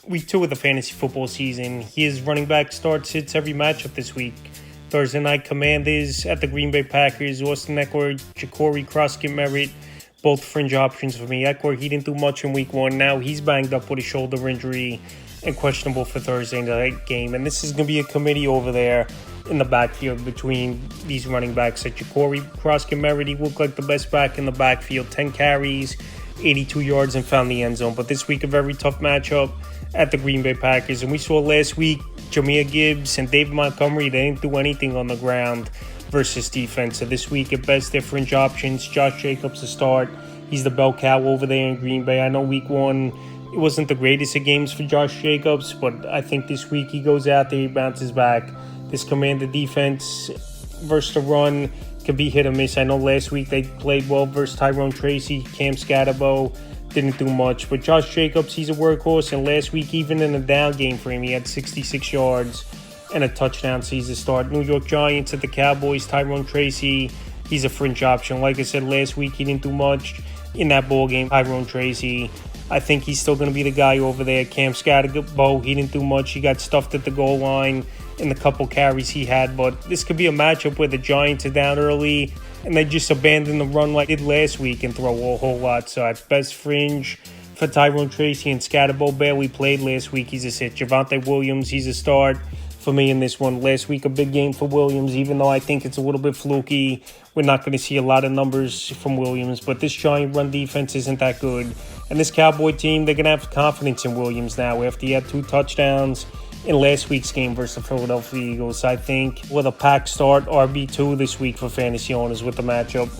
Week 2 of the fantasy football season. His running back sits every matchup this week. Thursday night, Commanders at the Green Bay Packers. Austin Eckler, Ja'Cory Croskett-Merritt, both fringe options for me. Eckler, he didn't do much in week 1. Now he's banged up with a shoulder injury and questionable for Thursday night game. And this is going to be a committee over there in the backfield between these running backs. Ja'Cory Croskett-Merritt, he looked like the best back in the backfield. 10 carries, 82 yards, and found the end zone. But this week, a very tough matchup at the Green Bay Packers. And we saw last week, Jahmyr Gibbs and David Montgomery, they didn't do anything on the ground versus defense. So this week, at best, they're fringe options. Josh Jacobs to start. He's the bell cow over there in Green Bay. I know week 1, it wasn't the greatest of games for Josh Jacobs, but I think this week he goes out there, he bounces back. This Commander defense versus the run could be hit or miss. I know last week they played well versus Tyrone Tracy, Cam Scatterbo didn't do much. But Josh Jacobs, he's a workhorse, and last week, even in a down game for him, he had 66 yards and a touchdown. Sees the start. New York Giants at the Cowboys, Tyrone Tracy, he's a fringe option. Like I said, last week he didn't do much in that ball game. Tyrone Tracy, I think he's still going to be the guy over there. Cam Scatterbo, he didn't do much. He got stuffed at the goal line in the couple carries he had. But this could be a matchup where the Giants are down early and they just abandon the run like they did last week and throw a whole lot. So at best, fringe for Tyrone Tracy, and Scatterbo barely played last week. He's a sit. Javonte Williams, he's a start for me in this one. Last week, a big game for Williams, even though I think it's a little bit fluky. We're not going to see a lot of numbers from Williams, but this Giant run defense isn't that good. And this Cowboy team, they're going to have confidence in Williams now after he had 2 touchdowns in last week's game versus the Philadelphia Eagles. I think with a pack start, RB2 this week for fantasy owners with the matchup.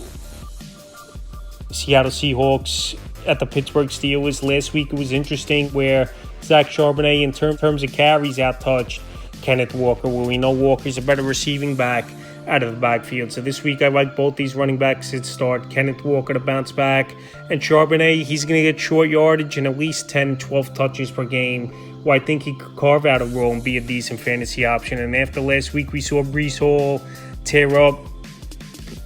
Seattle Seahawks at the Pittsburgh Steelers. Last week it was interesting where Zach Charbonnet, in terms of carries, out-touched Kenneth Walker, where we know Walker's a better receiving back out of the backfield. So this week I like both these running backs to start. Kenneth Walker to bounce back, and Charbonnet, he's going to get short yardage and at least 10, 12 touches per game, where I think he could carve out a role and be a decent fantasy option. And after last week, we saw Breece Hall tear up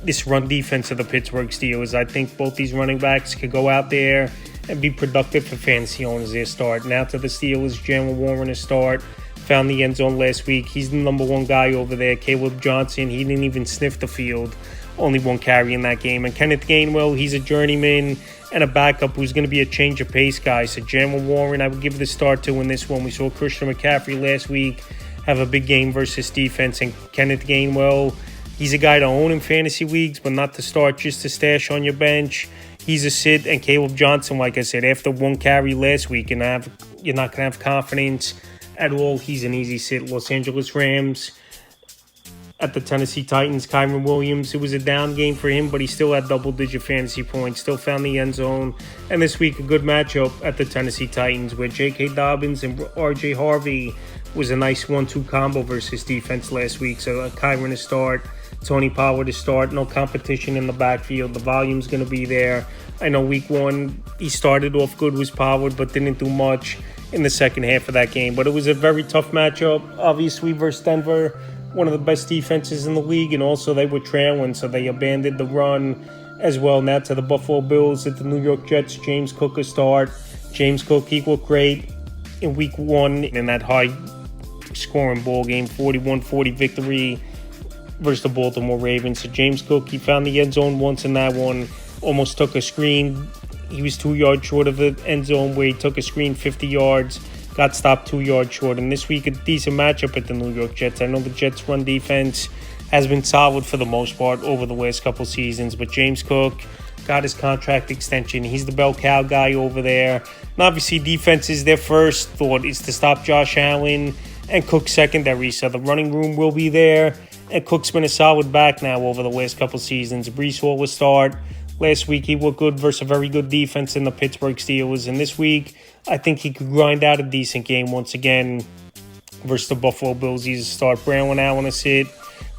this run defense of the Pittsburgh Steelers. I think both these running backs could go out there and be productive for fantasy owners their start. Now to the Steelers, Jaylen Warren to start. Found the end zone last week. He's the number 1 guy over there. Caleb Johnson, he didn't even sniff the field. Only 1 carry in that game. And Kenneth Gainwell, he's a journeyman and a backup who's going to be a change of pace guy. So Jaylen Warren, I would give the start to in this one. We saw Christian McCaffrey last week have a big game versus defense. And Kenneth Gainwell, he's a guy to own in fantasy leagues, but not to start, just to stash on your bench. He's a sit. And Caleb Johnson, like I said, after 1 carry last week, and you're not going to have confidence at all, he's an easy sit. Los Angeles Rams at the Tennessee Titans, Kyren Williams, it was a down game for him, but he still had double-digit fantasy points, still found the end zone. And this week, a good matchup at the Tennessee Titans, where J.K. Dobbins and R.J. Harvey was a nice 1-2 combo versus defense last week. So Kyren to start, Tony Pollard to start, no competition in the backfield. The volume's going to be there. I know week 1, he started off good with Pollard, but didn't do much in the second half of that game. But it was a very tough matchup, obviously, versus Denver, one of the best defenses in the league, and also they were trailing, so they abandoned the run as well. Now to the Buffalo Bills at the New York Jets, James Cook a start. James Cook, he looked great in week 1 in that high-scoring ball game, 41-40 victory versus the Baltimore Ravens. So James Cook, he found the end zone once in that one, almost took a screen. He was 2 yards short of the end zone where he took a screen 50 yards, got stopped 2 yards short. And this week, a decent matchup at the New York Jets. I know the Jets' run defense has been solid for the most part over the last couple seasons, but James Cook got his contract extension. He's the bell cow guy over there. And obviously, defense is their first thought is to stop Josh Allen and Cook's secondary. So the running room will be there. And Cook's been a solid back now over the last couple seasons. Breece Hall will start. Last week, he looked good versus a very good defense in the Pittsburgh Steelers. And this week, I think he could grind out a decent game once again versus the Buffalo Bills. He's a start. Braylon Allen a sit.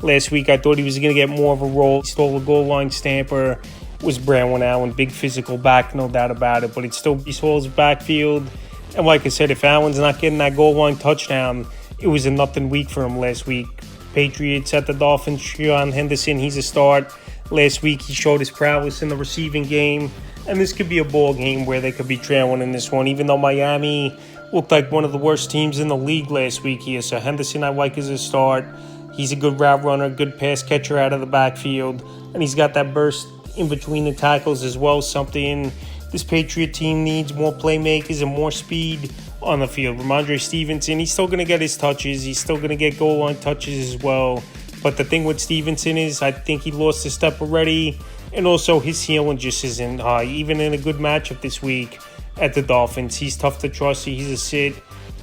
Last week, I thought he was going to get more of a role. He stole a goal line stamper. Was Braylon Allen. Big physical back, no doubt about it. But it's still Breece Hall's backfield. And like I said, if Allen's not getting that goal line touchdown, it was a nothing week for him last week. Patriots at the Dolphins, Sean Henderson, he's a start. Last week, he showed his prowess in the receiving game. And this could be a ball game where they could be trailing in this one. Even though Miami looked like one of the worst teams in the league last week here. So Henderson, I like as a start. He's a good route runner, good pass catcher out of the backfield, and he's got that burst in between the tackles as well, something this Patriot team needs: more playmakers and more speed on the field. Ramondre Stevenson, he's still going to get his touches. He's still going to get goal line touches as well. But the thing with Stevenson is I think he lost a step already, and also his ceiling just isn't high. Even in a good matchup this week at the Dolphins, he's tough to trust. He's a sit.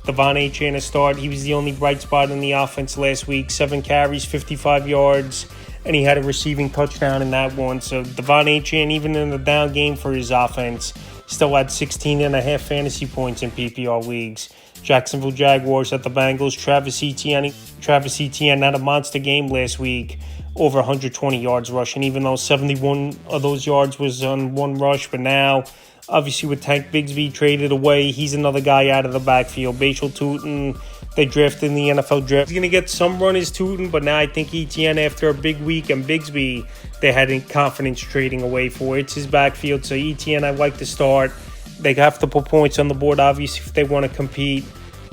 Devon Achane a start. He was the only bright spot in the offense last week. 7 carries, 55 yards, and he had a receiving touchdown in that one. So Devon Achane, even in the down game for his offense, still had 16.5 fantasy points in PPR leagues. Jacksonville Jaguars at the Bengals. Travis Etienne had a monster game last week, over 120 yards rushing, even though 71 of those yards was on one rush. But now, obviously, with Tank Bigsby traded away, he's another guy out of the backfield. Bashal Tutin, they drafted in the NFL draft. He's going to get some run as Tutin, but now I think Etienne, after a big week, and Bigsby, they had confidence trading away for. It's his backfield, so Etienne, I like to start. They have to put points on the board, obviously, if they want to compete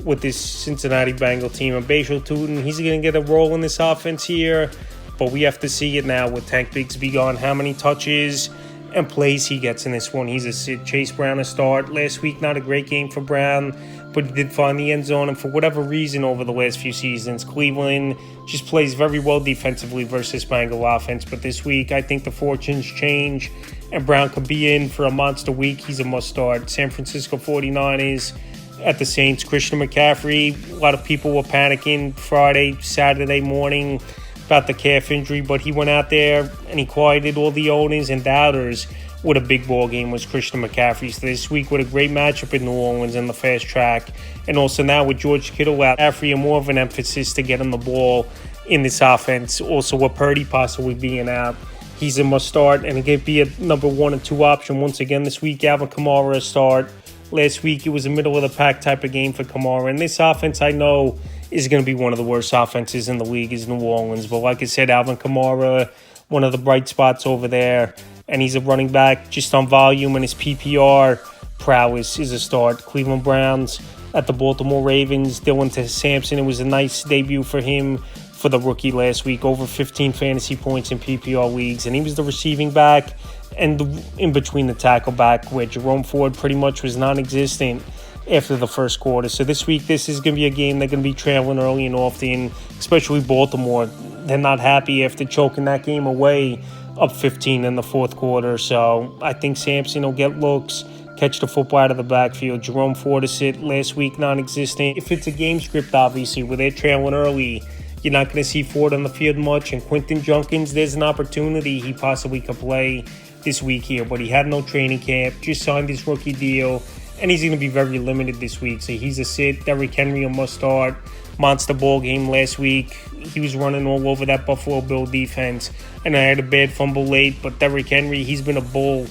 with this Cincinnati Bengal team. And Bashal Tutin, he's going to get a role in this offense here, but we have to see it now with Tank Bigsby gone, how many touches and plays he gets in this one. He's a sit. Chase Brown a start. Last week, not a great game for Brown, but he did find the end zone. And for whatever reason over the last few seasons, Cleveland just plays very well defensively versus Bengal offense. But this week, I think the fortunes change, and Brown could be in for a monster week. He's a must start. San Francisco 49ers at the Saints. Christian McCaffrey, a lot of people were panicking Friday, Saturday morning about the calf injury, but he went out there and he quieted all the owners and doubters. What a big ball game was Christian McCaffrey. So this week with a great matchup in New Orleans in the fast track, and also now with George Kittle out, McCaffrey and more of an emphasis to get him the ball in this offense. Also with Purdy possibly being out, he's a must start, and it could be a number 1 and 2 option once again this week. Alvin Kamara a start. Last week it was a middle of the pack type of game for Kamara, and this offense I know is going to be one of the worst offenses in the league is New Orleans. But like I said, Alvin Kamara, one of the bright spots over there, and he's a running back just on volume, and his PPR prowess is a start. Cleveland Browns at the Baltimore Ravens. Dylan Sampson, it was a nice debut for him for the rookie last week, over 15 fantasy points in PPR leagues, and he was the receiving back and in between the tackle back, where Jerome Ford pretty much was non-existent after the first quarter. So this week, this is going to be a game they're going to be trailing early and often, especially Baltimore. They're not happy after choking that game away up 15 in the fourth quarter. So I think Sampson will get looks, catch the football out of the backfield. Jerome Ford is it last week, non-existent. If it's a game script, obviously, where they're trailing early, you're not going to see Ford on the field much. And Quentin Junkins, there's an opportunity he possibly could play this week here, but he had no training camp, just signed his rookie deal, and he's going to be very limited this week. So he's a sit. Derrick Henry a must start. Monster ball game last week. He was running all over that Buffalo Bill defense, and I had a bad fumble late, but Derrick Henry, he's been a bull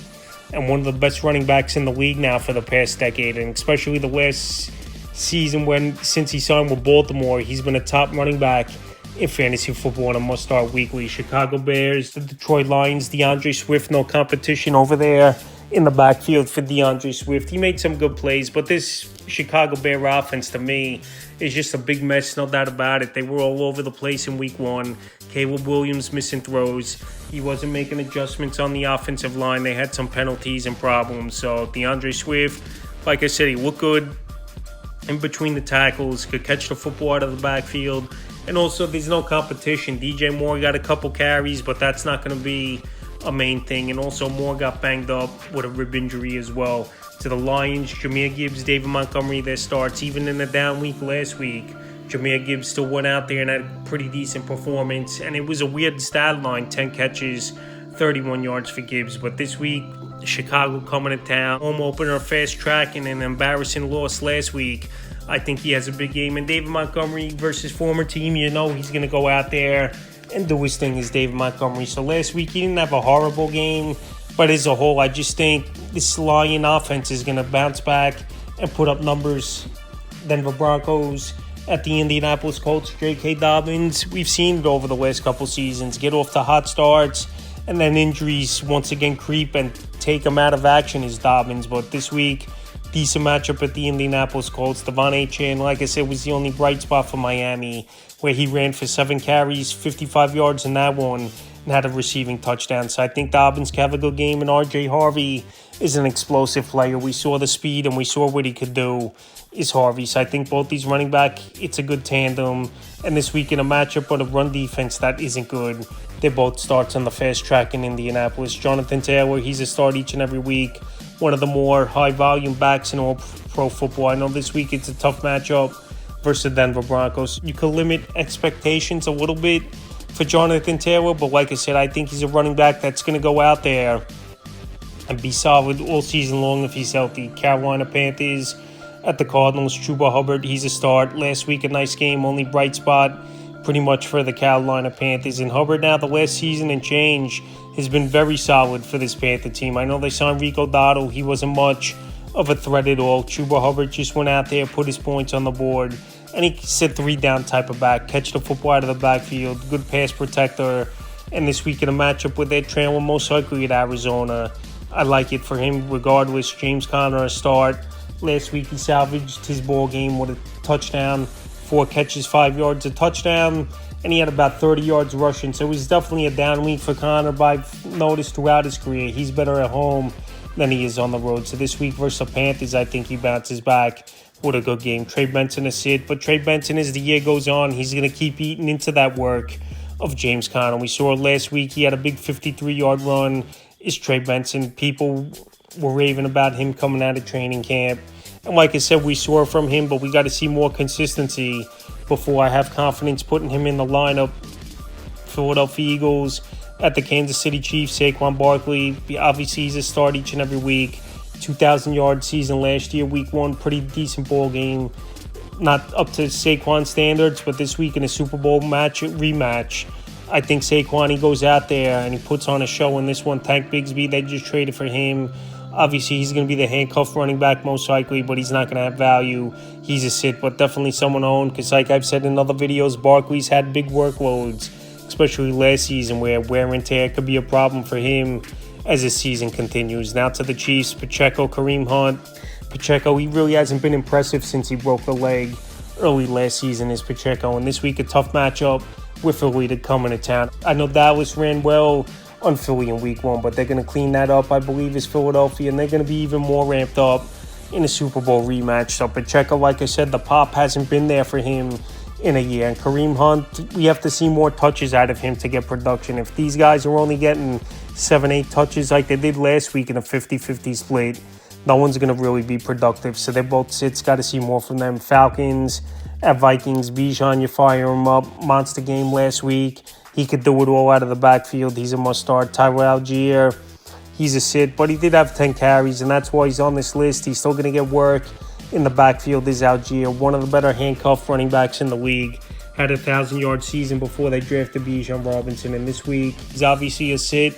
and one of the best running backs in the league now for the past decade, and especially the last season since he signed with Baltimore, he's been a top running back in fantasy football and a must-start weekly. Chicago Bears, the Detroit Lions, DeAndre Swift, no competition over there in the backfield for DeAndre Swift. He made some good plays, but this Chicago Bear offense, to me, is just a big mess, no doubt about it. They were all over the place in week 1. Caleb Williams missing throws. He wasn't making adjustments on the offensive line. They had some penalties and problems. So DeAndre Swift, like I said, he looked good in between the tackles, could catch the football out of the backfield. And also, there's no competition. DJ Moore got a couple carries, but that's not going to be a main thing. And also, Moore got banged up with a rib injury as well. To the Lions, Jahmyr Gibbs, David Montgomery, their starts. Even in the down week last week, Jahmyr Gibbs still went out there and had a pretty decent performance. And it was a weird stat line, 10 catches, 31 yards for Gibbs. But this week, Chicago coming to town. Home opener, fast track, and an embarrassing loss last week. I think he has a big game. And David Montgomery versus former team, you know he's going to go out there and do his thing as David Montgomery. So last week he didn't have a horrible game, but as a whole, I just think this Lion offense is going to bounce back and put up numbers. Denver Broncos at the Indianapolis Colts, J.K. Dobbins. We've seen it over the last couple seasons. Get off to hot starts, and then injuries once again creep and take him out of action as Dobbins. But this week, decent matchup at the Indianapolis Colts. Devon Achane, like I said, was the only bright spot for Miami, where he ran for 7 carries, 55 yards in that one, and had a receiving touchdown. So I think Dobbins can have a good game, and R.J. Harvey is an explosive player. We saw the speed and we saw what he could do is Harvey. So I think both these running back, it's a good tandem. And this week in a matchup with a run defense that isn't good, they both starts on the fast track in Indianapolis. Jonathan Taylor, he's a start each and every week. One of the more high-volume backs in all pro football. I know this week it's a tough matchup versus the Denver Broncos. You could limit expectations a little bit for Jonathan Taylor, but like I said, I think he's a running back that's going to go out there and be solid all season long if he's healthy. Carolina Panthers at the Cardinals. Chuba Hubbard, he's a start. Last week, a nice game, only bright spot pretty much for the Carolina Panthers. And Hubbard now, the last season and change, has been very solid for this Panther team. I know they signed Rico Dowdle. He wasn't much of a threat at all. Chuba Hubbard just went out there, put his points on the board, and he's a 3-down type of back. Catch the football out of the backfield, good pass protector. And this week in a matchup with their trailer, most likely at Arizona, I like it for him regardless. James Conner a start. Last week he salvaged his ball game with a touchdown, 4 catches, 5 yards, a touchdown, and he had about 30 yards rushing. So it was definitely a down week for Conner, but I've noticed throughout his career he's better at home than he is on the road. So this week versus the Panthers, I think he bounces back with a good game. Trey Benson a sit, but Trey Benson, as the year goes on, he's going to keep eating into that work of James Conner. We saw last week he had a big 53-yard run. Is Trey Benson. People were raving about him coming out of training camp. And like I said, we saw from him, but we got to see more consistency before I have confidence putting him in the lineup. Philadelphia Eagles at the Kansas City Chiefs. Saquon Barkley, obviously he's a start each and every week. 2,000-yard season last year, week 1, pretty decent ball game. Not up to Saquon standards, but this week in a Super Bowl rematch, I think Saquon, he goes out there and he puts on a show in this one. Tank Bigsby, they just traded for him. Obviously, he's going to be the handcuff running back most likely, but he's not going to have value. He's a sit, but definitely someone owned because like I've said in other videos, Barkley's had big workloads, especially last season where wear and tear could be a problem for him as his season continues. Now to the Chiefs, Pacheco, Kareem Hunt. Pacheco, he really hasn't been impressive since he broke a leg early last season, is Pacheco. And this week, a tough matchup with Philly to come into town. I know Dallas ran well on Philly in week 1, but they're going to clean that up, I believe, is Philadelphia, and they're going to be even more ramped up in a Super Bowl rematch. So Pacheco, like I said, the pop hasn't been there for him in a year. And Kareem Hunt, we have to see more touches out of him to get production. If these guys are only getting 7-8 touches like they did last week in a 50-50 split, no one's going to really be productive. So they're both sits. Got to see more from them. Falcons at Vikings. Bijan, you fire him up. Monster game last week. He could do it all out of the backfield. He's a must-start. Tyler Algier, he's a sit, but he did have 10 carries, and that's why he's on this list. He's still going to get work in the backfield. Is Algier, one of the better handcuff running backs in the league. Had a 1,000-yard season before they drafted Bijan Robinson, and this week he's obviously a sit.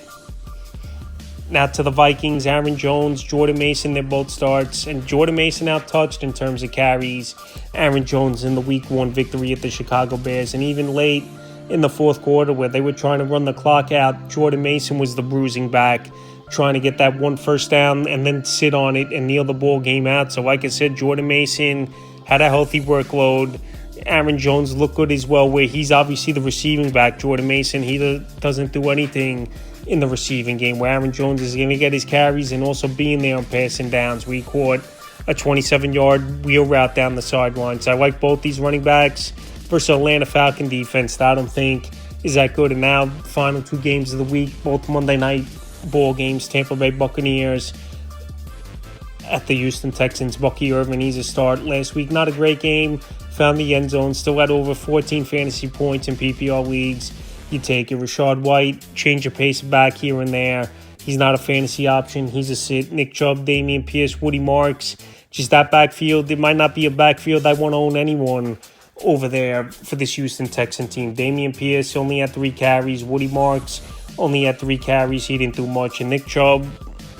Now to the Vikings, Aaron Jones, Jordan Mason, they're both starts. And Jordan Mason out-touched in terms of carries Aaron Jones in the Week 1 victory at the Chicago Bears. And even late in the fourth quarter where they were trying to run the clock out, Jordan Mason was the bruising back, trying to get that 1 first down and then sit on it and kneel the ball game out. So like I said, Jordan Mason had a healthy workload. Aaron Jones looked good as well, where he's obviously the receiving back. Jordan Mason, he doesn't do anything in the receiving game, where Aaron Jones is going to get his carries and also being there on passing downs. We caught a 27-yard wheel route down the sideline. So I like both these running backs versus Atlanta Falcon defense that I don't think is that good. And now, final 2 games of the week, both Monday night ball games. Tampa Bay Buccaneers at the Houston Texans. Bucky Irvin, he's a start. Last week, not a great game. Found the end zone. Still had over 14 fantasy points in PPR leagues. You take it. Rashad White, change of pace back here and there. He's not a fantasy option. He's a sit. Nick Chubb, Damian Pierce, Woody Marks. Just that backfield. It might not be a backfield I want to own anyone over there for this Houston Texan team. Damian Pierce only had 3 carries. Woody Marks only had 3 carries. He didn't do much. And Nick Chubb,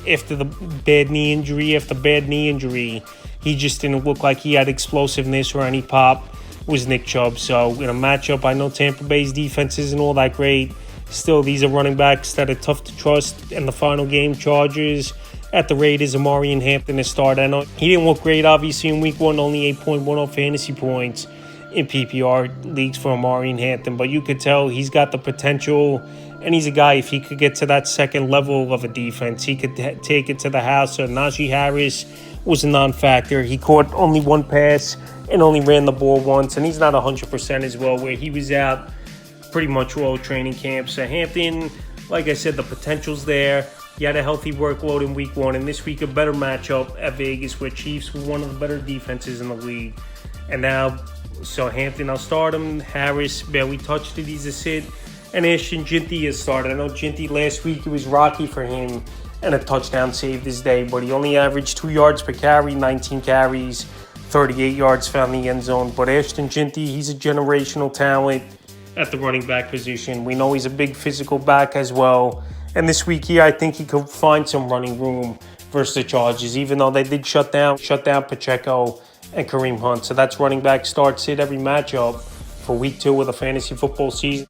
after the bad knee injury, he just didn't look like he had explosiveness or any pop. Was Nick Chubb. So in a matchup, I know Tampa Bay's defense isn't all that great. Still, these are running backs that are tough to trust. In the final game, Chargers at the Raiders. Amarian Hampton has started. I know he didn't look great, obviously, in week one, only 8.10 fantasy points in PPR leagues for Amarian Hampton, but you could tell he's got the potential, and he's a guy, if he could get to that second level of a defense, he could take it to the house. So Najee Harris was a non-factor. He caught only one pass and only ran the ball once, and he's not 100% as well, where he was out pretty much all training camp. So Hampton, like I said, the potential's there. He had a healthy workload in week one, and this week a better matchup at Vegas, where Chiefs were one of the better defenses in the league. And now, so Hampton, I'll start him. Harris barely touched it, he's a sit. And Ashton Ginty has started. I know Ginty last week, it was rocky for him, and a touchdown saved his day, but he only averaged 2 yards per carry, 19 carries, 38 yards found the end zone. But Ashton Ginty, he's a generational talent at the running back position. We know he's a big physical back as well. And this week here, I think he could find some running room versus the Chargers, even though they did shut down Pacheco and Kareem Hunt. So that's running back start sit every matchup for week 2 of the fantasy football season.